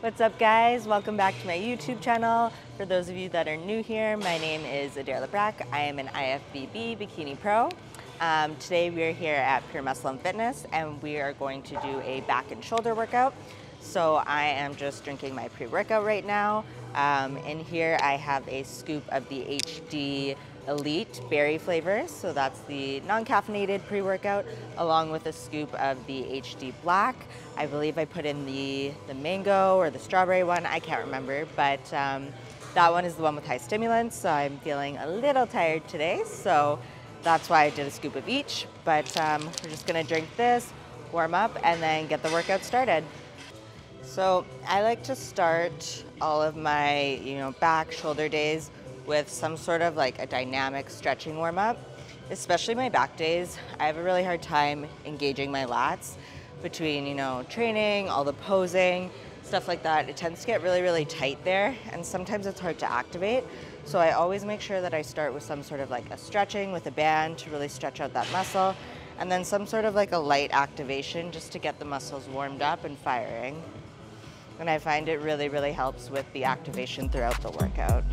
What's up, guys? Welcome back to my YouTube channel. For those of you that are new here, my name is Adair Lebrac. I am an IFBB Bikini Pro. Today we are here at Pure Muscle and Fitness, and we are going to do a back and shoulder workout. So I am just drinking my pre-workout right now. In here I have a scoop of the HD Elite berry flavors, so that's the non-caffeinated pre-workout, along with a scoop of the HD Black. I believe I put in the mango or the strawberry one, I can't remember, but that one is the one with high stimulants, so I'm feeling a little tired today, so that's why I did a scoop of each. But we're just gonna drink this, warm up, and then get the workout started. So I like to start all of my back, shoulder days with some sort of like a dynamic stretching warm up. Especially my back days, I have a really hard time engaging my lats between training, all the posing, stuff like that. It tends to get really, really tight there, and sometimes it's hard to activate. So I always make sure that I start with some sort of like a stretching with a band to really stretch out that muscle, and then some sort of like a light activation just to get the muscles warmed up and firing. And I find it really, really helps with the activation throughout the workout.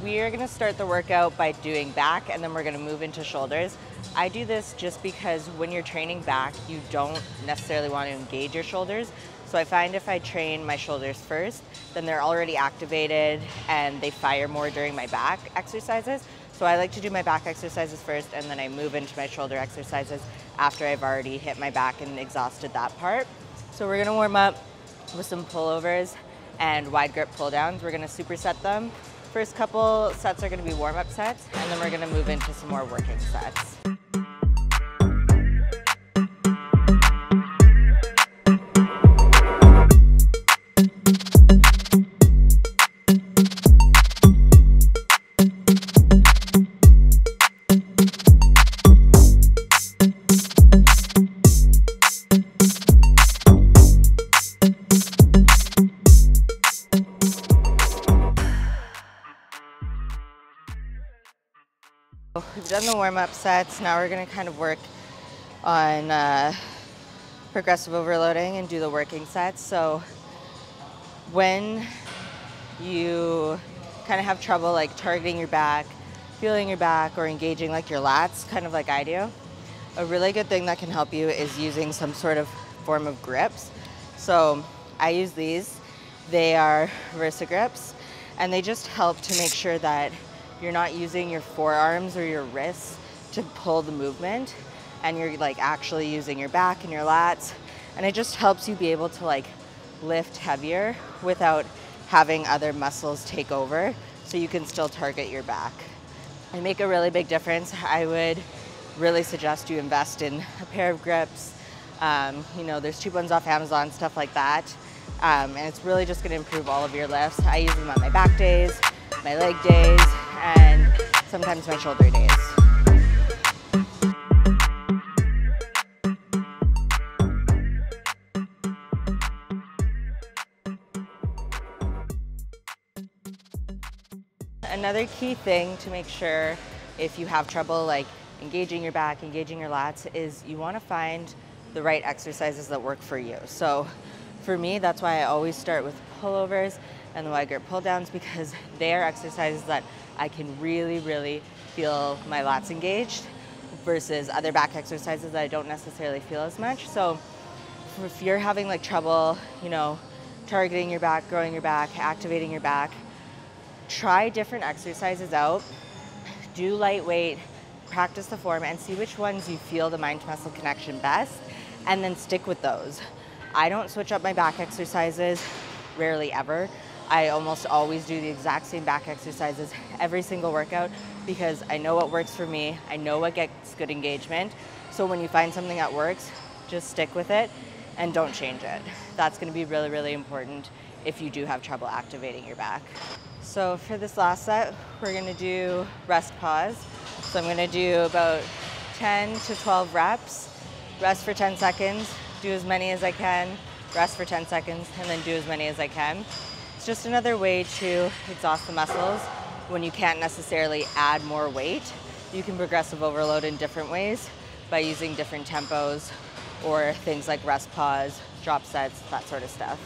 We are going to start the workout by doing back, and then we're going to move into shoulders. I do this just because when you're training back, you don't necessarily want to engage your shoulders. So I find if I train my shoulders first, then they're already activated and they fire more during my back exercises. So I like to do my back exercises first, and then I move into my shoulder exercises after I've already hit my back and exhausted that part. So we're going to warm up with some pullovers and wide grip pull downs. We're going to superset them. First couple sets are going to be warm-up sets, and then we're going to move into some more working sets. We've done the warm-up sets. Now we're going to kind of work on progressive overloading and do the working sets. So when you kind of have trouble like targeting your back, feeling your back, or engaging like your lats, kind of like I do, a really good thing that can help you is using some sort of form of grips. So I use these. They are Versa grips, and they just help to make sure that you're not using your forearms or your wrists to pull the movement, and you're like actually using your back and your lats, and it just helps you be able to like lift heavier without having other muscles take over, so you can still target your back. They make a really big difference. I would really suggest you invest in a pair of grips. There's cheap ones off Amazon, stuff like that, and it's really just going to improve all of your lifts. I use them on my back days, my leg days, and sometimes my shoulder days. Another key thing to make sure if you have trouble like engaging your back, engaging your lats, is you want to find the right exercises that work for you. So for me, that's why I always start with pullovers and the wide grip pull downs, because they are exercises that I can really, really feel my lats engaged, versus other back exercises that I don't necessarily feel as much. So if you're having like trouble, targeting your back, growing your back, activating your back, try different exercises out, do lightweight, practice the form, and see which ones you feel the mind-muscle connection best, and then stick with those. I don't switch up my back exercises, rarely ever. I almost always do the exact same back exercises every single workout, because I know what works for me. I know what gets good engagement. So when you find something that works, just stick with it and don't change it. That's going to be really, really important if you do have trouble activating your back. So for this last set, we're going to do rest pause. So I'm going to do about 10 to 12 reps, rest for 10 seconds, do as many as I can, rest for 10 seconds, and then do as many as I can. It's just another way to exhaust the muscles when you can't necessarily add more weight. You can progressive overload in different ways by using different tempos or things like rest pause, drop sets, that sort of stuff.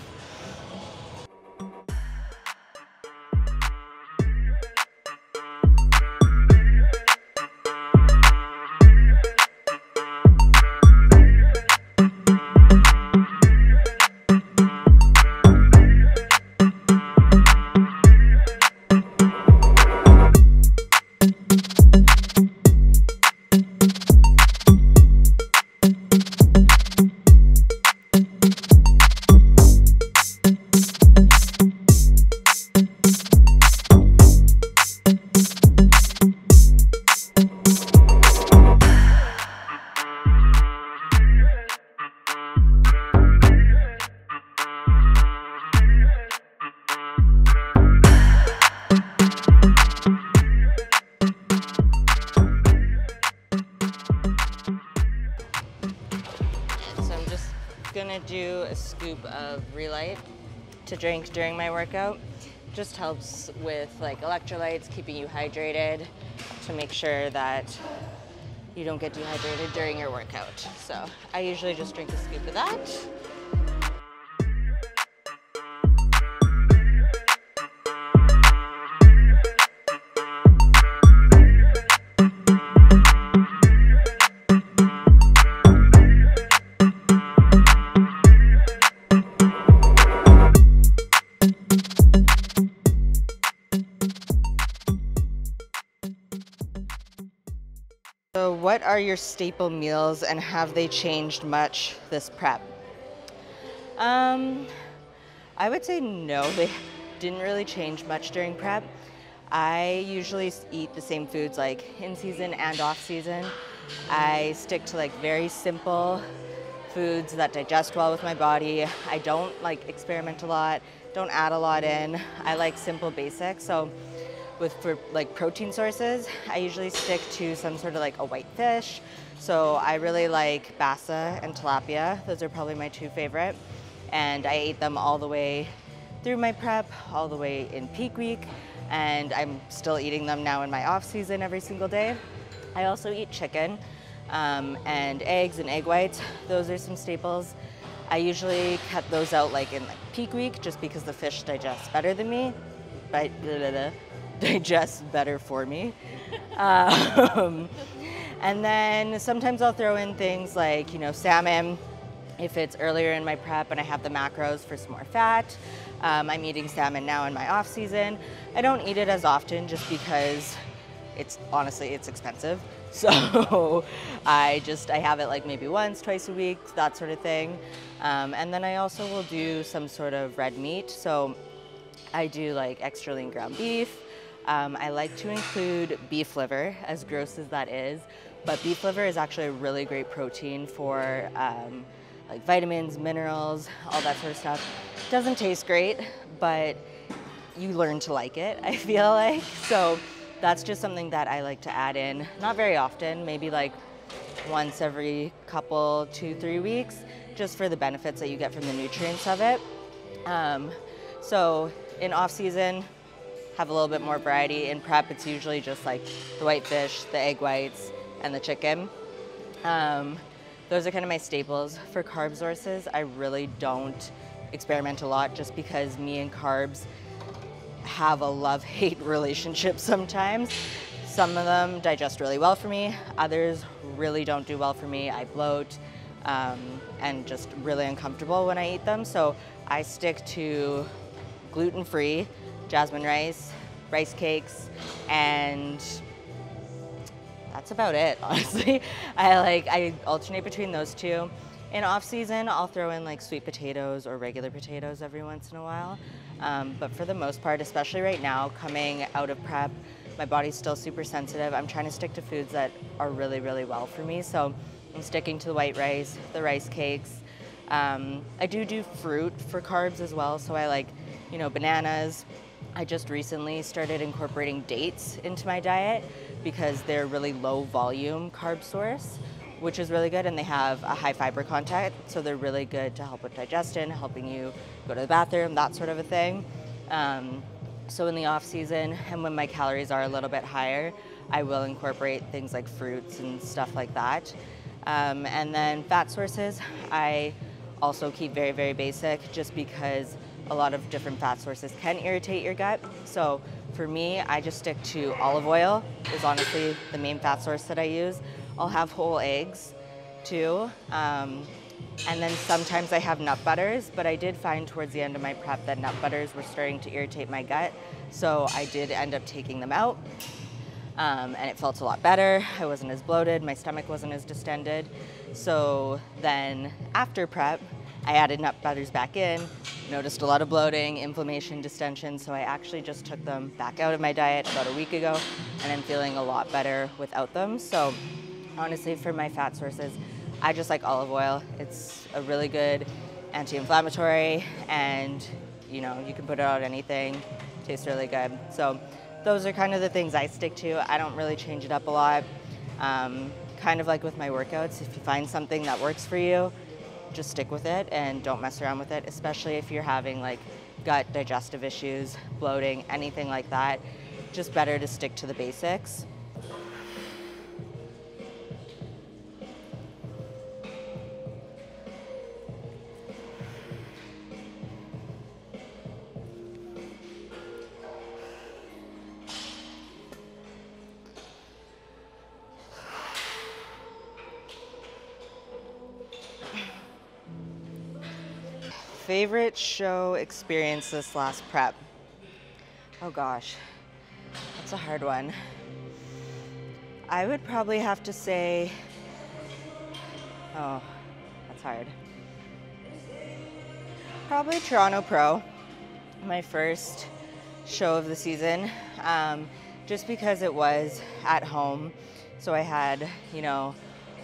Gonna do a scoop of Relight to drink during my workout. Just helps with like electrolytes, keeping you hydrated to make sure that you don't get dehydrated during your workout. So I usually just drink a scoop of that. So what are your staple meals and have they changed much this prep? I would say no, they didn't really change much during prep. I usually eat the same foods like in season and off season. I stick to like very simple foods that digest well with my body. I don't like experiment a lot, don't add a lot in. I like simple basics. So for like protein sources, I usually stick to some sort of like a white fish. So I really like bassa and tilapia. Those are probably my two favorite. And I ate them all the way through my prep, all the way in peak week. And I'm still eating them now in my off season every single day. I also eat chicken and eggs and egg whites. Those are some staples. I usually cut those out like in like peak week just because the fish digests better than me. But digest better for me. And then sometimes I'll throw in things like, you know, salmon if it's earlier in my prep and I have the macros for some more fat. I'm eating salmon now in my off season. I don't eat it as often just because honestly, it's expensive. So I have it like maybe once, twice a week, that sort of thing. And then I also will do some sort of red meat. So I do like extra lean ground beef. I like to include beef liver, as gross as that is, but beef liver is actually a really great protein for like vitamins, minerals, all that sort of stuff. Doesn't taste great, but you learn to like it, I feel like. So that's just something that I like to add in, not very often, maybe like once every couple, 2-3 weeks, just for the benefits that you get from the nutrients of it. So in off season, have a little bit more variety. In prep, it's usually just like the white fish, the egg whites, and the chicken. Those are kind of my staples. For carb sources, I really don't experiment a lot just because me and carbs have a love-hate relationship sometimes. Some of them digest really well for me, others really don't do well for me. I bloat and just really uncomfortable when I eat them. So I stick to gluten-free, jasmine rice, rice cakes, and that's about it, honestly. I alternate between those two. In off season, I'll throw in like sweet potatoes or regular potatoes every once in a while. But for the most part, especially right now, coming out of prep, my body's still super sensitive. I'm trying to stick to foods that are really, really well for me. So I'm sticking to the white rice, the rice cakes. I do fruit for carbs as well. So I like, you know, bananas. I just recently started incorporating dates into my diet because they're really low volume carb source, which is really good, and they have a high fiber content, so they're really good to help with digestion, helping you go to the bathroom, that sort of a thing. So in the off season and when my calories are a little bit higher, I will incorporate things like fruits and stuff like that. And then fat sources, I also keep very, very basic, just because a lot of different fat sources can irritate your gut. So for me, I just stick to olive oil is honestly the main fat source that I use. I'll have whole eggs too. And then sometimes I have nut butters, but I did find towards the end of my prep that nut butters were starting to irritate my gut. So I did end up taking them out. And it felt a lot better. I wasn't as bloated, my stomach wasn't as distended. So then after prep, I added nut butters back in, noticed a lot of bloating, inflammation, distension, so I actually just took them back out of my diet about a week ago, and I'm feeling a lot better without them. So honestly, for my fat sources, I just like olive oil. It's a really good anti-inflammatory, and you know, you can put it on anything, tastes really good. So those are kind of the things I stick to. I don't really change it up a lot. Kind of like with my workouts, if you find something that works for you, just stick with it and don't mess around with it, especially if you're having like gut digestive issues, bloating, anything like that. Just better to stick to the basics. Favorite show experience this last prep? Oh gosh, that's a hard one. I would probably have to say, oh, that's hard. Probably Toronto Pro, my first show of the season, just because it was at home. So I had, you know,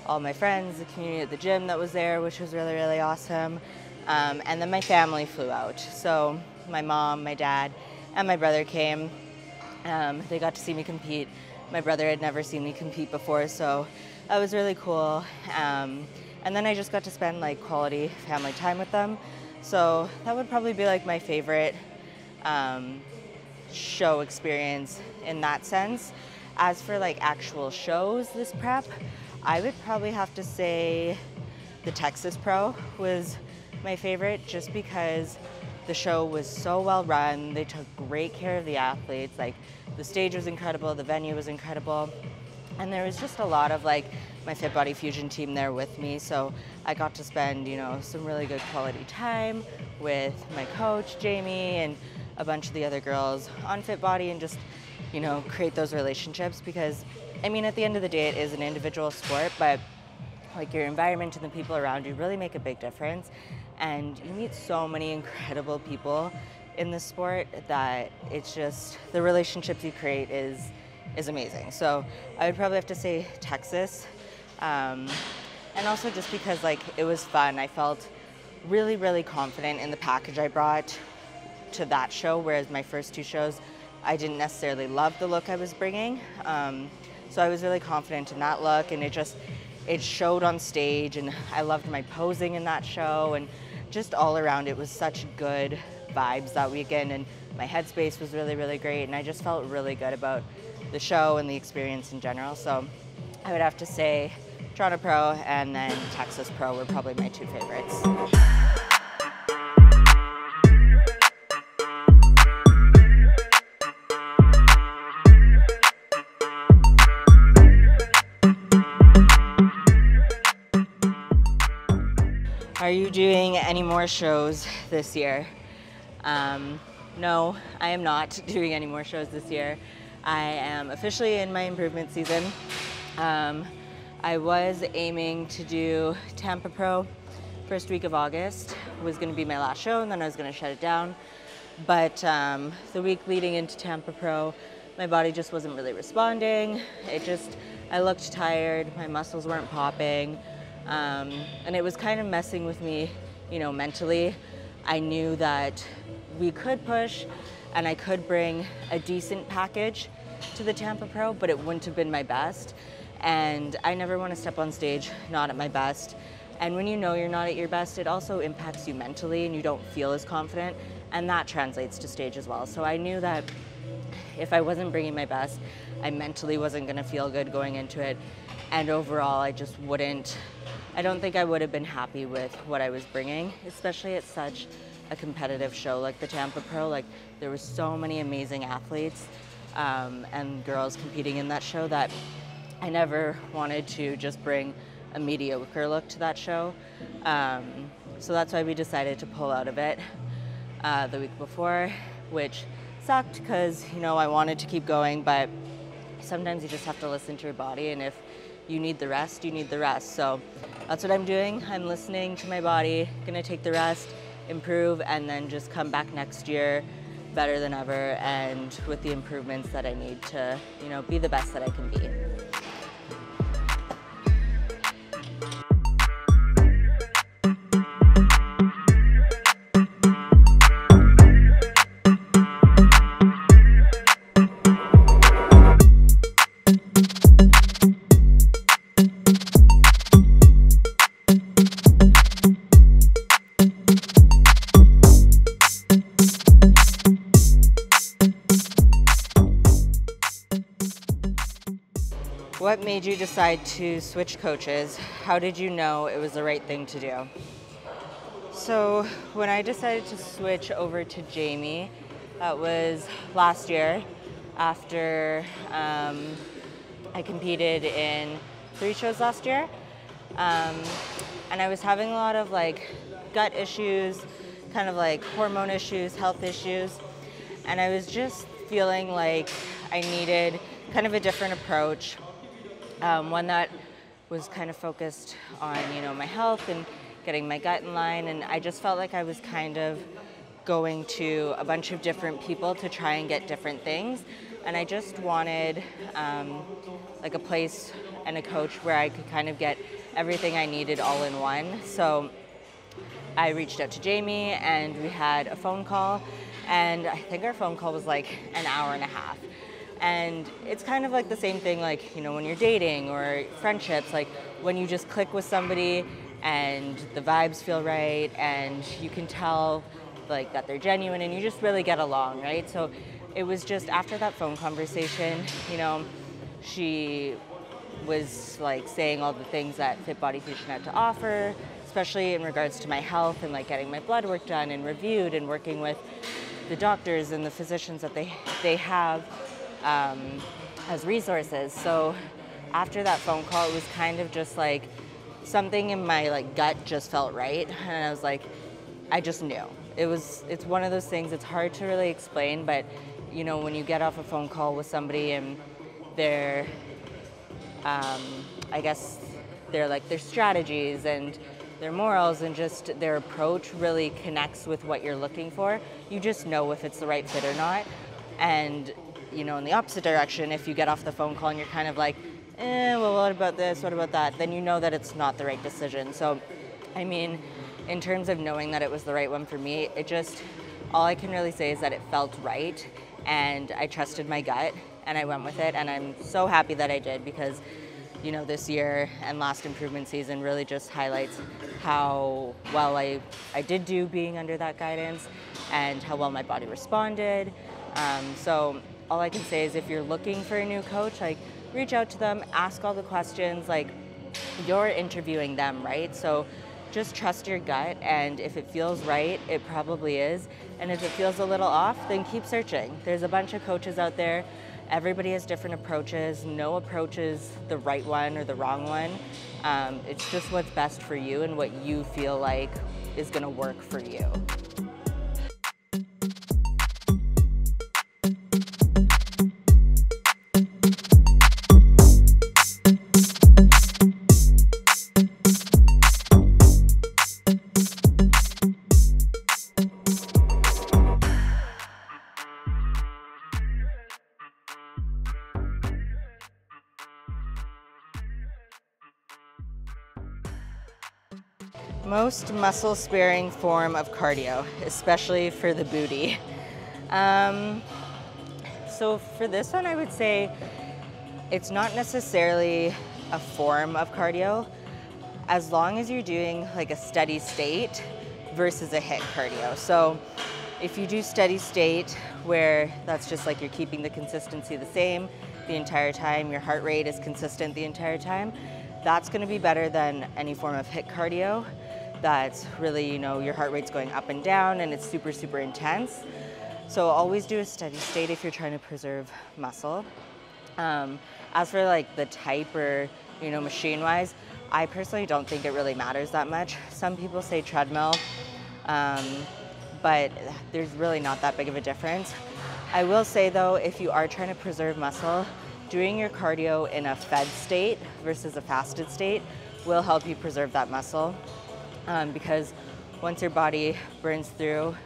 all my friends, the community at the gym that was there, which was really, really awesome. And then my family flew out. So my mom, my dad, and my brother came. They got to see me compete. My brother had never seen me compete before, so that was really cool. And then I just got to spend like quality family time with them. So that would probably be like my favorite show experience in that sense. As for like actual shows this prep, I would probably have to say the Texas Pro was my favorite, just because the show was so well run. They took great care of the athletes. Like the stage was incredible, the venue was incredible, and there was just a lot of like my Fit Body Fusion team there with me. So I got to spend, you know, some really good quality time with my coach Jamie and a bunch of the other girls on Fit Body, and just, you know, create those relationships, because I mean, at the end of the day, it is an individual sport, but like your environment and the people around you really make a big difference. And you meet so many incredible people in this sport that it's just, the relationships you create is amazing. So I would probably have to say Texas. And also just because like it was fun. I felt really, really confident in the package I brought to that show, whereas my first two shows, I didn't necessarily love the look I was bringing. So I was really confident in that look, and it showed on stage, and I loved my posing in that show, and just all around it was such good vibes that weekend, and my headspace was really, really great, and I just felt really good about the show and the experience in general. So I would have to say Toronto Pro and then Texas Pro were probably my two favorites. Are you doing any more shows this year? No, I am not doing any more shows this year. I am officially in my improvement season. I was aiming to do Tampa Pro first week of August. Was going to be my last show, and then I was going to shut it down. But the week leading into Tampa Pro, my body just wasn't really responding. I looked tired, my muscles weren't popping. And it was kind of messing with me, you know, mentally. I knew that we could push and I could bring a decent package to the Tampa Pro, but it wouldn't have been my best. And I never want to step on stage not at my best. And when you know you're not at your best, it also impacts you mentally and you don't feel as confident, and that translates to stage as well. So I knew that if I wasn't bringing my best, I mentally wasn't going to feel good going into it. And overall, I don't think I would have been happy with what I was bringing, especially at such a competitive show like the Tampa Pro. Like, there were so many amazing athletes and girls competing in that show that I never wanted to just bring a mediocre look to that show. So that's why we decided to pull out of it the week before, which sucked because, you know, I wanted to keep going, but sometimes you just have to listen to your body, and if you need the rest, you need the rest. So that's what I'm doing. I'm listening to my body, gonna take the rest, improve, and then just come back next year better than ever and with the improvements that I need to, you know, be the best that I can be. What made you decide to switch coaches? How did you know it was the right thing to do? So when I decided to switch over to Jamie, that was last year after I competed in 3 shows last year. And I was having a lot of like gut issues, kind of like hormone issues, health issues. And I was just feeling like I needed kind of a different approach. One that was kind of focused on, you know, my health and getting my gut in line, and I just felt like I was kind of going to a bunch of different people to try and get different things, and I just wanted like a place and a coach where I could kind of get everything I needed all in one. So I reached out to Jamie and we had a phone call, and I think our phone call was like an hour and a half. And it's kind of like the same thing, like, you know, when you're dating or friendships, like when you just click with somebody and the vibes feel right and you can tell like that they're genuine and you just really get along, right? So it was just after that phone conversation, you know, she was like saying all the things that Fit Body Fusion had to offer, especially in regards to my health and like getting my blood work done and reviewed and working with the doctors and the physicians that they have as resources. So after that phone call, it was kind of just like something in my like gut just felt right, and I was like, I just knew. It's one of those things, it's hard to really explain, but you know, when you get off a phone call with somebody and their I guess their strategies and their morals and just their approach really connects with what you're looking for, you just know if it's the right fit or not. And you know, in the opposite direction, if you get off the phone call and you're kind of like, well, what about this, what about that, then you know that it's not the right decision. So, I mean, in terms of knowing that it was the right one for me, all I can really say is that it felt right, and I trusted my gut, and I went with it, and I'm so happy that I did, because, you know, this year and last improvement season really just highlights how well I did do being under that guidance and how well my body responded. So all I can say is if you're looking for a new coach, like, reach out to them, ask all the questions, like, you're interviewing them, right? So just trust your gut, and if it feels right, it probably is. And if it feels a little off, then keep searching. There's a bunch of coaches out there. Everybody has different approaches. No approach is the right one or the wrong one. It's just what's best for you and what you feel like is gonna work for you. Most muscle-sparing form of cardio, especially for the booty. So for this one, I would say it's not necessarily a form of cardio, as long as you're doing like a steady state versus a HIIT cardio. So if you do steady state, where that's just like you're keeping the consistency the same the entire time, your heart rate is consistent the entire time, that's gonna be better than any form of HIIT cardio. That's really, you know, your heart rate's going up and down and it's super, super intense. So always do a steady state if you're trying to preserve muscle. As for like the type or, you know, machine-wise, I personally don't think it really matters that much. Some people say treadmill, but there's really not that big of a difference. I will say though, if you are trying to preserve muscle, doing your cardio in a fed state versus a fasted state will help you preserve that muscle, because once your body burns through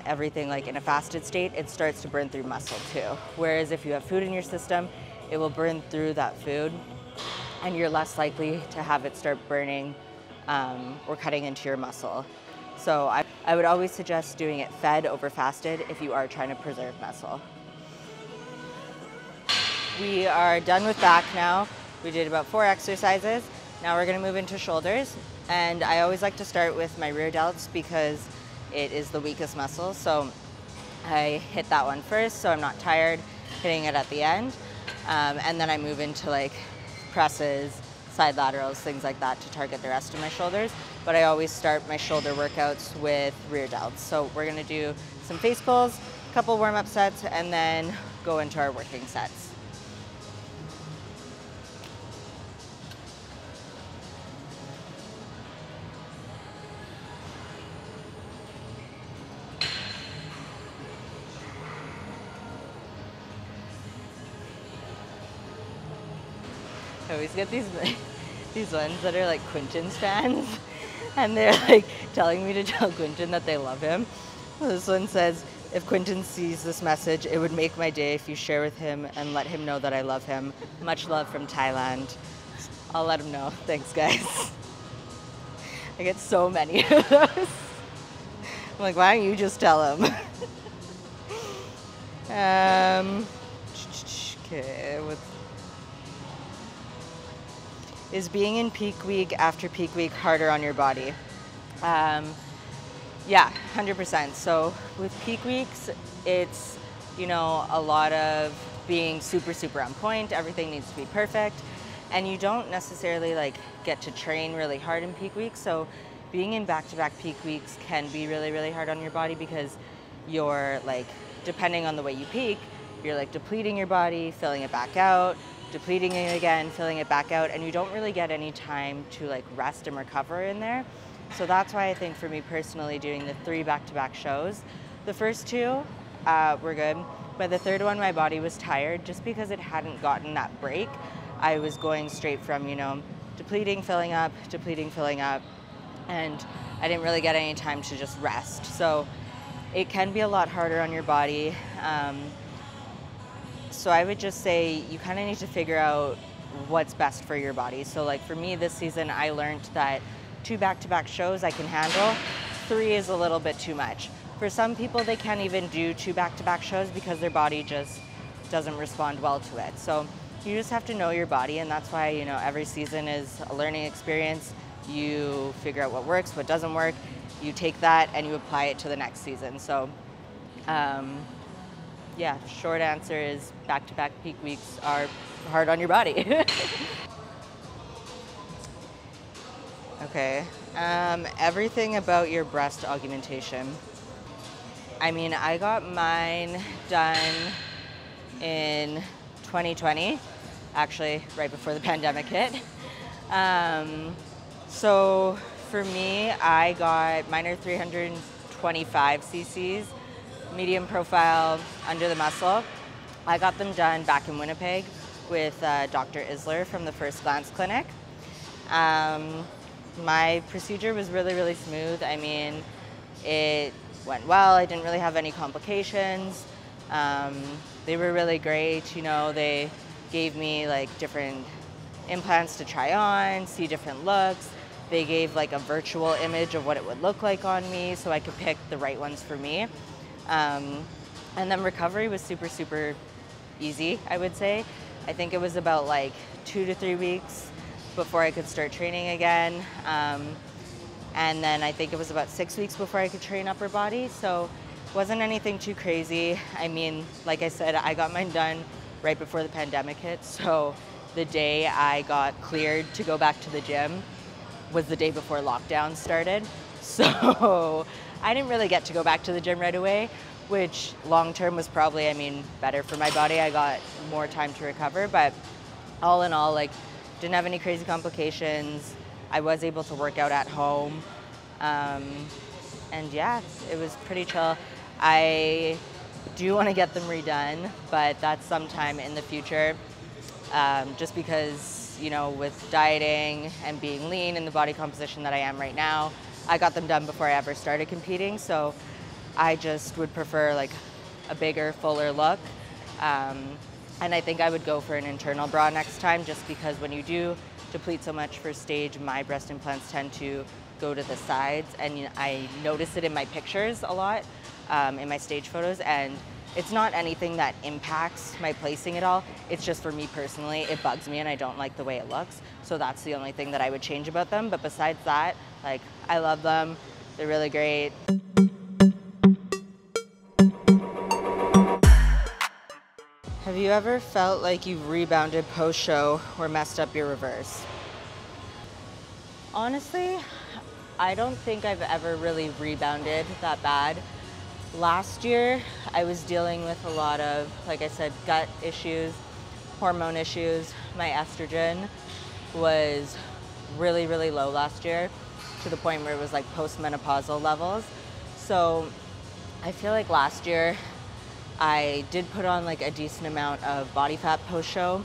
everything like in a fasted state, it starts to burn through muscle too. Whereas if you have food in your system, it will burn through that food and you're less likely to have it start burning or cutting into your muscle. So I would always suggest doing it fed over fasted if you are trying to preserve muscle. We are done with back now. We did about 4 exercises. Now we're gonna move into shoulders. And I always like to start with my rear delts because it is the weakest muscle. So I hit that one first so I'm not tired hitting it at the end. And then I move into like presses, side laterals, things like that to target the rest of my shoulders. But I always start my shoulder workouts with rear delts. So we're gonna do some face pulls, a couple warm-up sets, and then go into our working sets. I always get these ones that are like Quinton's fans, and they're like telling me to tell Quinton that they love him. This one says, if Quinton sees this message, it would make my day if you share with him and let him know that I love him. Much love from Thailand. I'll let him know. Thanks, guys. I get so many of those. I'm like, why don't you just tell him? Okay, is being in peak week after peak week harder on your body? Yeah, 100%. So with peak weeks, it's, you know, a lot of being super, super on point. Everything needs to be perfect. And you don't necessarily like get to train really hard in peak weeks. So being in back-to-back peak weeks can be really, really hard on your body because you're like, depending on the way you peak, you're like depleting your body, filling it back out, depleting it again, filling it back out, and you don't really get any time to like rest and recover in there. So that's why I think for me personally, doing the 3 back-to-back shows, the first 2 were good, but the third one my body was tired just because it hadn't gotten that break. I was going straight from, you know, depleting, filling up, and I didn't really get any time to just rest. So it can be a lot harder on your body. So I would just say you kind of need to figure out what's best for your body. So like for me this season, I learned that 2 back-to-back shows I can handle, 3 is a little bit too much. For some people, they can't even do 2 back-to-back shows because their body just doesn't respond well to it. So you just have to know your body, and that's why, you know, every season is a learning experience. You figure out what works, what doesn't work, you take that and you apply it to the next season. So yeah, short answer is back-to-back peak weeks are hard on your body. Okay, everything about your breast augmentation. I mean, I got mine done in 2020, actually right before the pandemic hit. So for me, I got mine are 325 cc's. Medium profile, under the muscle. I got them done back in Winnipeg with Dr. Isler from the First Glance Clinic. My procedure was really, really smooth. I mean, it went well. I didn't really have any complications. They were really great. You know, they gave me like different implants to try on, see different looks. They gave like a virtual image of what it would look like on me so I could pick the right ones for me. And then recovery was super, super easy, I would say. I think it was about like 2 to 3 weeks before I could start training again. And then I think it was about 6 weeks before I could train upper body. So it wasn't anything too crazy. I mean, like I said, I got mine done right before the pandemic hit. So the day I got cleared to go back to the gym was the day before lockdown started. So I didn't really get to go back to the gym right away, which long term was probably, I mean, better for my body. I got more time to recover, but all in all, like, didn't have any crazy complications. I was able to work out at home. And yeah, it was pretty chill. I do want to get them redone, but that's sometime in the future. Just because, you know, with dieting and being lean in the body composition that I am right now, I got them done before I ever started competing. So I just would prefer like a bigger, fuller look. And I think I would go for an internal bra next time, just because when you do deplete so much for stage, my breast implants tend to go to the sides, and I notice it in my pictures a lot, in my stage photos, and it's not anything that impacts my placing at all. It's just for me personally, it bugs me and I don't like the way it looks. So that's the only thing that I would change about them. But besides that, like, I love them. They're really great. Have you ever felt like you've rebounded post-show or messed up your reverse? Honestly, I don't think I've ever really rebounded that bad. Last year, I was dealing with a lot of, like I said, gut issues, hormone issues. My estrogen was really, really low last year, to the point where it was like postmenopausal levels. So I feel like last year I did put on like a decent amount of body fat post-show,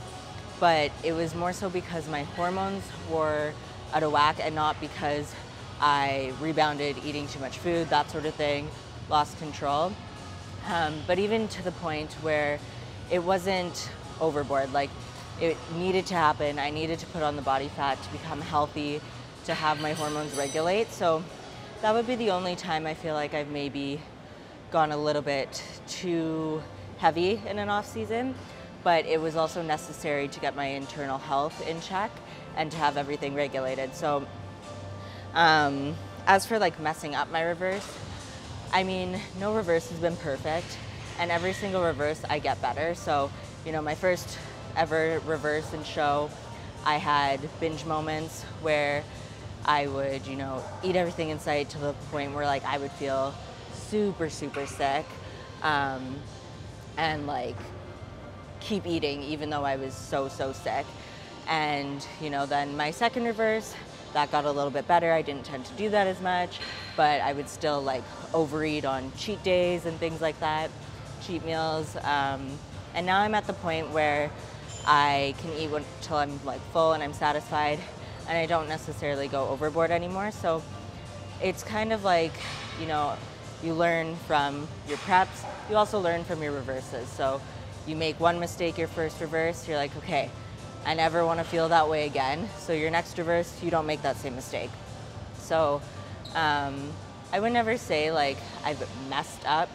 but it was more so because my hormones were out of whack and not because I rebounded eating too much food, that sort of thing, lost control. But even to the point where it wasn't overboard, like it needed to happen. I needed to put on the body fat to become healthy, to have my hormones regulate. So that would be the only time I feel like I've maybe gone a little bit too heavy in an off season, but it was also necessary to get my internal health in check and to have everything regulated. So as for like messing up my reverse, I mean, no reverse has been perfect, and every single reverse I get better. So, you know, my first ever reverse and show, I had binge moments where I would, you know, eat everything in sight to the point where like I would feel super, super sick, and like keep eating even though I was so, so sick. And, you know, then my second reverse, that got a little bit better. I didn't tend to do that as much, but I would still like overeat on cheat days and things like that, cheat meals. And now I'm at the point where I can eat until I'm like full and I'm satisfied, and I don't necessarily go overboard anymore. So it's kind of like, you know, you learn from your preps, you also learn from your reverses. So you make one mistake your first reverse, you're like, okay, I never want to feel that way again. So your next reverse, you don't make that same mistake. So I would never say like I've messed up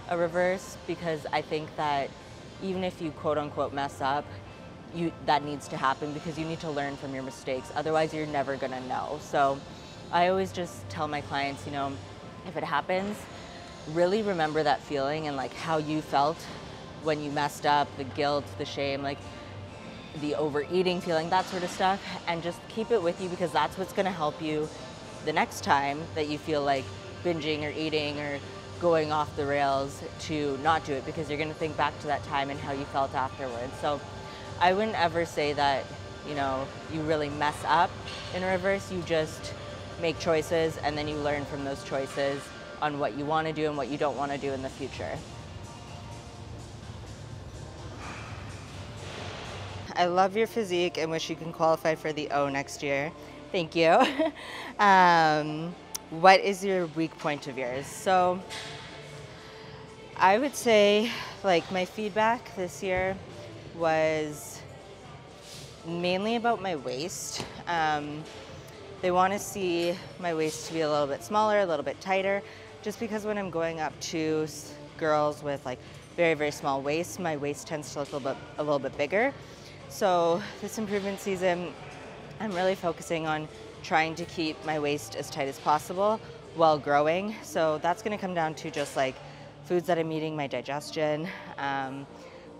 a reverse, because I think that even if you quote unquote mess up, that needs to happen because you need to learn from your mistakes. Otherwise, you're never gonna know. So I always just tell my clients, you know, if it happens, really remember that feeling and like how you felt when you messed up, the guilt, the shame, like the overeating feeling, that sort of stuff, and just keep it with you, because that's what's going to help you the next time that you feel like binging or eating or going off the rails, to not do it, because you're going to think back to that time and how you felt afterwards. So I wouldn't ever say that, you know, you really mess up in reverse. You just make choices, and then you learn from those choices on what you want to do and what you don't want to do in the future. I love your physique and wish you can qualify for the O next year. Thank you. What is your weak point of yours? So I would say like my feedback this year was mainly about my waist. They want to see my waist to be a little bit smaller, a little bit tighter, just because when I'm going up to girls with like very, very small waist, my waist tends to look a little bit bigger. So this improvement season, I'm really focusing on trying to keep my waist as tight as possible while growing. So that's gonna come down to just like foods that I'm eating, my digestion,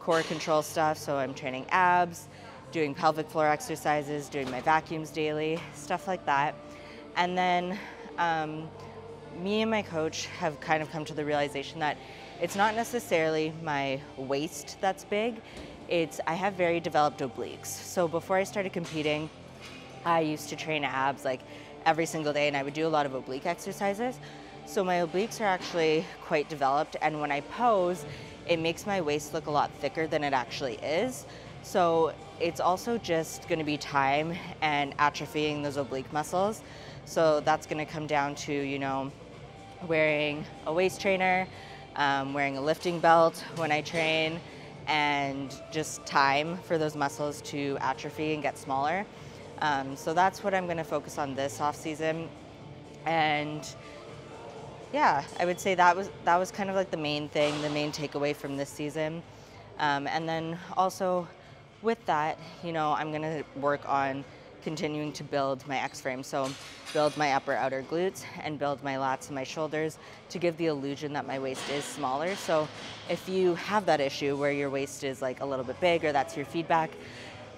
core control stuff. So I'm training abs, doing pelvic floor exercises, doing my vacuums daily, stuff like that. And then me and my coach have kind of come to the realization that it's not necessarily my waist that's big, I have very developed obliques. So before I started competing, I used to train abs like every single day, and I would do a lot of oblique exercises. So my obliques are actually quite developed, and when I pose, it makes my waist look a lot thicker than it actually is. So it's also just gonna be time and atrophying those oblique muscles. So that's gonna come down to, you know, wearing a waist trainer, wearing a lifting belt when I train, and just time for those muscles to atrophy and get smaller. So that's what I'm gonna focus on this off season. And yeah, I would say that was kind of like the main thing, the main takeaway from this season. And then also with that, you know, I'm gonna work on continuing to build my X-frame. So build my upper outer glutes and build my lats and my shoulders to give the illusion that my waist is smaller. So if you have that issue where your waist is like a little bit big, or that's your feedback,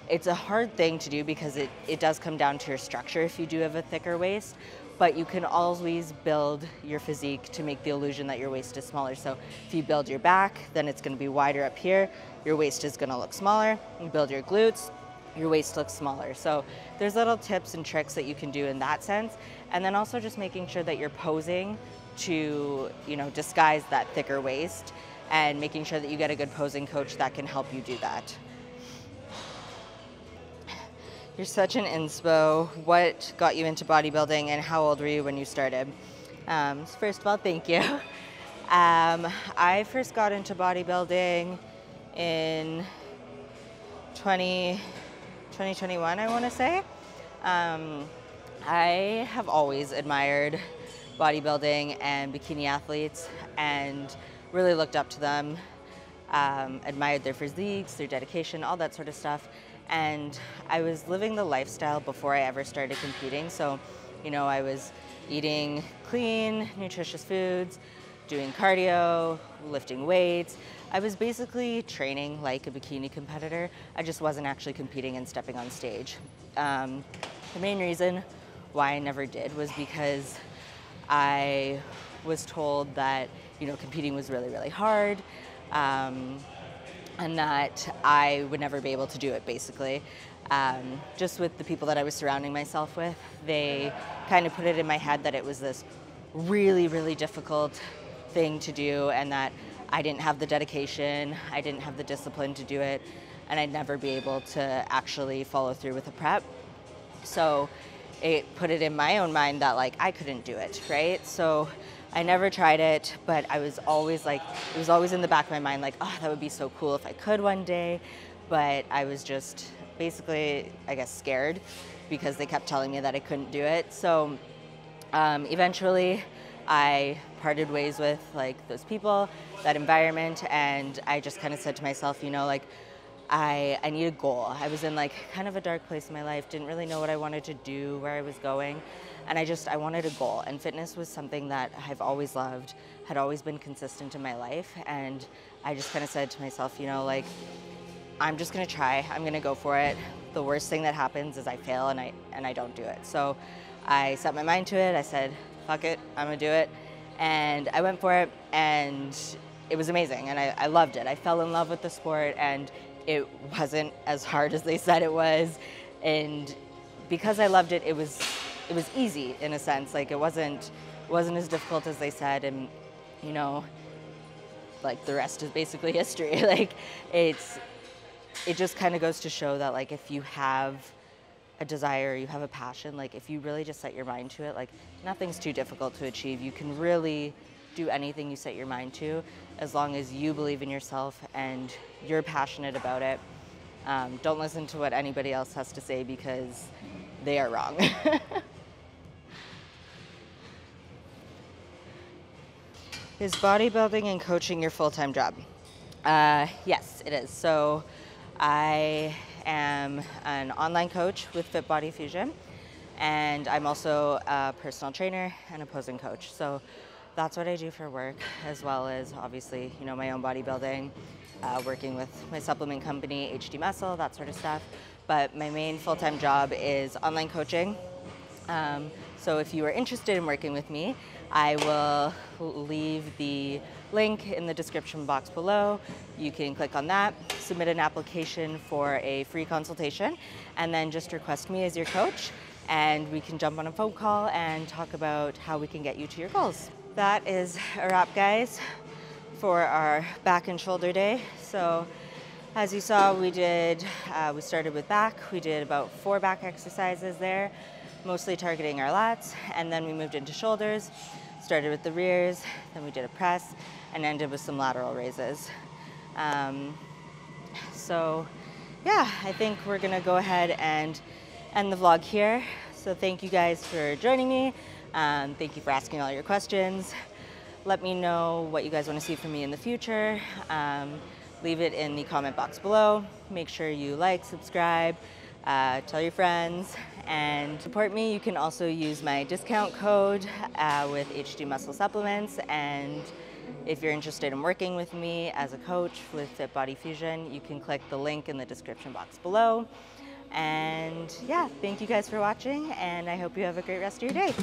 it's a hard thing to do because it does come down to your structure if you do have a thicker waist, but you can always build your physique to make the illusion that your waist is smaller. So if you build your back, then it's gonna be wider up here, your waist is gonna look smaller. You build your glutes, your waist looks smaller. So there's little tips and tricks that you can do in that sense. And then also just making sure that you're posing to, you know, disguise that thicker waist, and making sure that you get a good posing coach that can help you do that. You're such an inspo. What got you into bodybuilding, and how old were you when you started? First of all, thank you. I first got into bodybuilding in 2021, I want to say. I have always admired bodybuilding and bikini athletes and really looked up to them, admired their physiques, their dedication, all that sort of stuff. And I was living the lifestyle before I ever started competing. So, you know, I was eating clean, nutritious foods, doing cardio, lifting weights. I was basically training like a bikini competitor. I just wasn't actually competing and stepping on stage. The main reason why I never did was because I was told that, you know, competing was really, really hard, and that I would never be able to do it, basically. Just with the people that I was surrounding myself with, they kind of put it in my head that it was this really, really difficult thing to do, and that I didn't have the dedication, I didn't have the discipline to do it, and I'd never be able to actually follow through with a prep. So it put it in my own mind that like I couldn't do it, right? So I never tried it, but I was always like, it was always in the back of my mind like, oh, that would be so cool if I could one day. But I was just basically, I guess, scared because they kept telling me that I couldn't do it. So eventually I parted ways with like those people, that environment, and I just kind of said to myself, you know, like, I need a goal. I was in like kind of a dark place in my life, didn't really know what I wanted to do, where I was going, and I wanted a goal. And fitness was something that I've always loved, had always been consistent in my life, and I just kind of said to myself, you know, like, I'm just gonna try, I'm gonna go for it. The worst thing that happens is I fail and I don't do it. So I set my mind to it, I said, fuck it, I'm gonna do it. And I went for it, and it was amazing, and I loved it. I fell in love with the sport, and it wasn't as hard as they said it was. And because I loved it, it was easy in a sense. Like it wasn't as difficult as they said, and you know, like the rest is basically history. Like it just kind of goes to show that like if you have a desire, you have a passion, like if you really just set your mind to it, like nothing's too difficult to achieve. You can really do anything you set your mind to as long as you believe in yourself and you're passionate about it. Don't listen to what anybody else has to say because they are wrong. Is bodybuilding and coaching your full-time job? Yes, it is. So I am an online coach with Fit Body Fusion, and I'm also a personal trainer and a posing coach. So that's what I do for work, as well as obviously, my own bodybuilding, working with my supplement company, HD Muscle, that sort of stuff. But my main full-time job is online coaching. So if you are interested in working with me, I will leave the link in the description box below. You can click on that, submit an application for a free consultation, and then just request me as your coach, and we can jump on a phone call and talk about how we can get you to your goals. That is a wrap, guys, for our back and shoulder day. So as you saw, we started with back. We did about 4 back exercises there, mostly targeting our lats, and then we moved into shoulders, started with the rears, then we did a press, and ended with some lateral raises. So yeah, I think we're gonna go ahead and end the vlog here. So thank you guys for joining me. Thank you for asking all your questions. Let me know what you guys want to see from me in the future. Leave it in the comment box below. Make sure you like, subscribe, tell your friends, and support me. You can also use my discount code with HD Muscle Supplements. And if you're interested in working with me as a coach with Fit Body Fusion, you can click the link in the description box below. And yeah, thank you guys for watching, and I hope you have a great rest of your day.